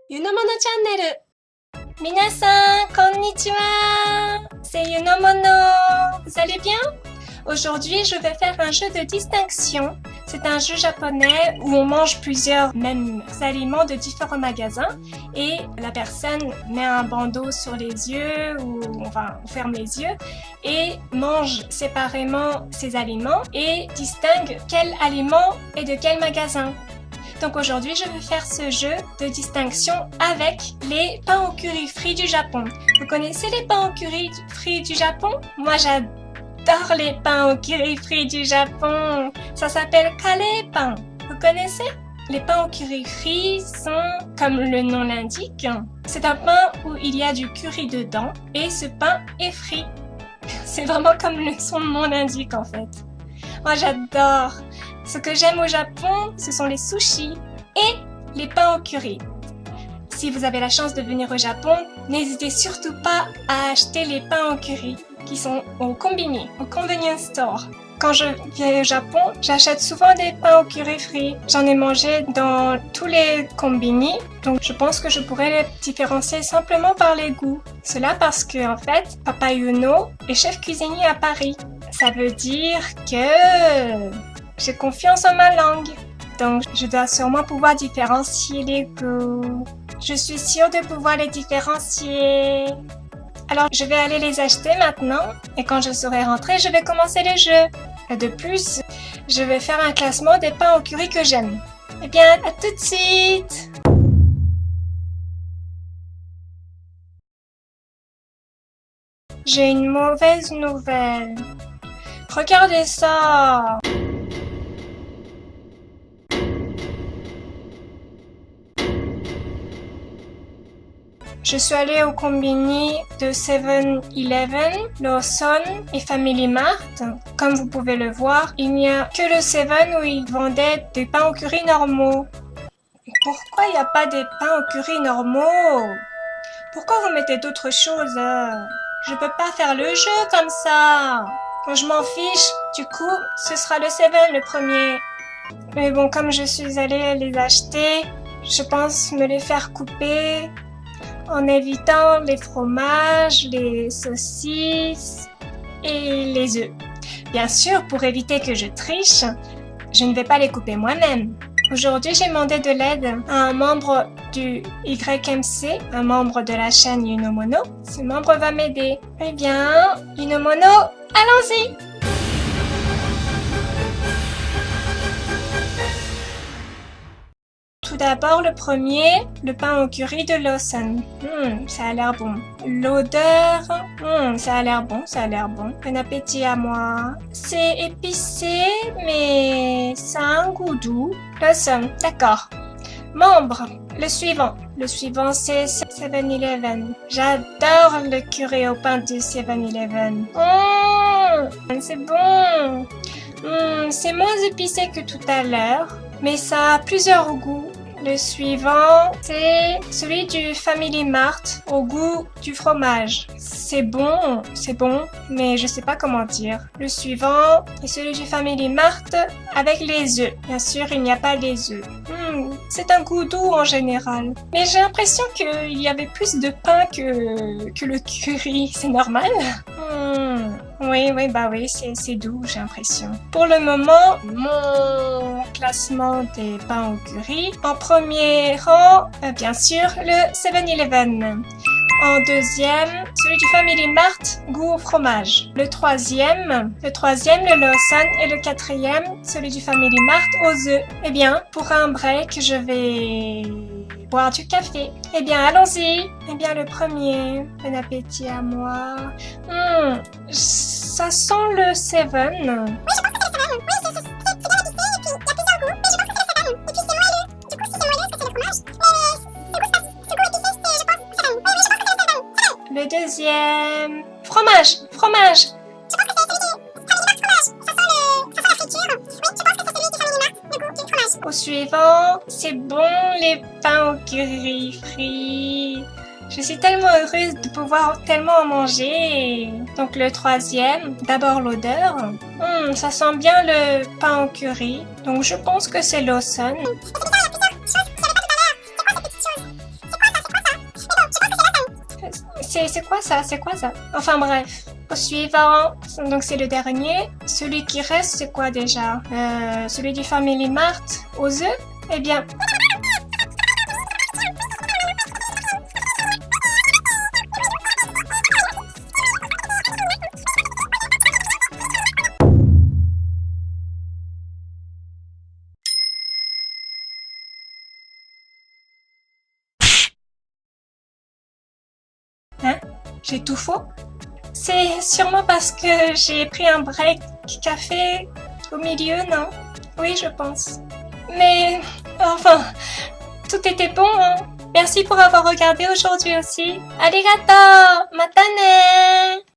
ゆのものチャンネル。皆さん、こんにちは。C'est Yunomono. Vous allez bien? Aujourd'hui, je vais faire un jeu de distinction. C'est un jeu japonais où on mange plusieurs mêmes aliments de différents magasins et la personne met un bandeau sur les yeux ou enfin on ferme les yeux et mange séparément ces aliments et distingue quel aliment est de quel magasin. Donc aujourd'hui, je vais faire ce jeu de distinction avec les pains au curry frits du Japon. Vous connaissez les pains au curry frits du Japon? Moi, j'adore les pains au curry frits du Japon. Ça s'appelle karepan. Vous connaissez? Les pains au curry frits sont, comme le nom l'indique, c'est un pain où il y a du curry dedans et ce pain est frit. C'est vraiment comme son nom l'indique en fait. Moi, j'adore. Ce que j'aime au Japon, ce sont les sushis et les pains au curry. Si vous avez la chance de venir au Japon, n'hésitez surtout pas à acheter les pains au curry qui sont au combini, au convenience store. Quand je viens au Japon, j'achète souvent des pains au curry frits. J'en ai mangé dans tous les combini, donc je pense que je pourrais les différencier simplement par les goûts. Cela parce que, en fait, Papa Yuno est chef cuisinier à Paris. Ça veut dire que j'ai confiance en ma langue. Donc, je dois sûrement pouvoir différencier les goûts. Je suis sûre de pouvoir les différencier. Alors, je vais aller les acheter maintenant. Et quand je serai rentrée, je vais commencer le jeu. Et de plus, je vais faire un classement des pains au curry que j'aime. Eh bien, à tout de suite! J'ai une mauvaise nouvelle. Regardez ça! Je suis allée au combini de 7-Eleven, Lawson et Family Mart. Comme vous pouvez le voir, il n'y a que le 7 où ils vendaient des pains au curry normaux. Pourquoi il n'y a pas des pains au curry normaux? Pourquoi vous mettez d'autres choses? Je peux pas faire le jeu comme ça. Je m'en fiche. Du coup, ce sera le 7 le premier. Mais bon, comme je suis allée les acheter, je pense me les faire couper en évitant les fromages, les saucisses et les œufs. Bien sûr, pour éviter que je triche, je ne vais pas les couper moi-même. Aujourd'hui, j'ai demandé de l'aide à un membre du YMC, un membre de la chaîne Yunomono. Ce membre va m'aider. Eh bien, Yunomono, allons-y! Tout d'abord, le premier, le pain au curry de Lawson. Ça a l'air bon. L'odeur, ça a l'air bon, ça a l'air bon. Bon appétit à moi. C'est épicé, mais ça a un goût doux. Lawson, d'accord. Membre, le suivant. Le suivant, c'est 7-Eleven. J'adore le curry au pain de 7-Eleven. C'est bon. C'est moins épicé que tout à l'heure, mais ça a plusieurs goûts. Le suivant, c'est celui du Family Mart au goût du fromage. C'est bon, mais je sais pas comment dire. Le suivant est celui du Family Mart avec les œufs. Bien sûr, il n'y a pas les œufs. C'est un goût doux en général. Mais j'ai l'impression qu'il y avait plus de pain que le curry. C'est normal? Oui, c'est doux, j'ai l'impression. Pour le moment, mon classement des pains au curry. En premier rang, bien sûr, le 7-Eleven. En deuxième, celui du Family Mart, goût au fromage. Le troisième, le Lawson. Et le quatrième, celui du Family Mart, aux œufs. Eh bien, pour un break, je vais boire du café. Eh bien, allons-y. Eh bien, le premier. Bon appétit à moi. Ça sent le 7. Oui, je pense que c'est le 7. Oui, c'est bien épicé, et puis il y a plusieurs goûts, mais je pense que c'est le 7. Et puis c'est moelleux. Du coup, c'est moelleux. C'est le fromage. Mais ce goût épicé, c'est, je pense, 7. Oui, je pense que c'est le 7. Le deuxième. Fromage. Je pense que c'est celui du Family Mart fromage. Ça sent la friture. Oui, je pense que c'est celui du Family Mart, le goût du fromage. Au suivant, c'est bon les pains au curry frits. Je suis tellement heureuse de pouvoir tellement en manger. Donc le troisième, d'abord l'odeur. Ça sent bien le pain au curry. Donc je pense que c'est Lawson. Et c'est bizarre, il y a plusieurs choses qu'il n'y avait pas tout à l'heure. C'est quoi ces petites choses? C'est quoi C'est quoi ça? C'est quoi ça? Enfin bref. Au suivant, donc c'est le dernier. Celui qui reste, c'est quoi déjà? Celui du Family Mart aux œufs? Eh bien... Hein? J'ai tout faux? C'est sûrement parce que j'ai pris un break café au milieu, non? Oui, je pense. Mais, enfin, tout était bon, hein? Merci pour avoir regardé aujourd'hui aussi. Arigato! Mata ne!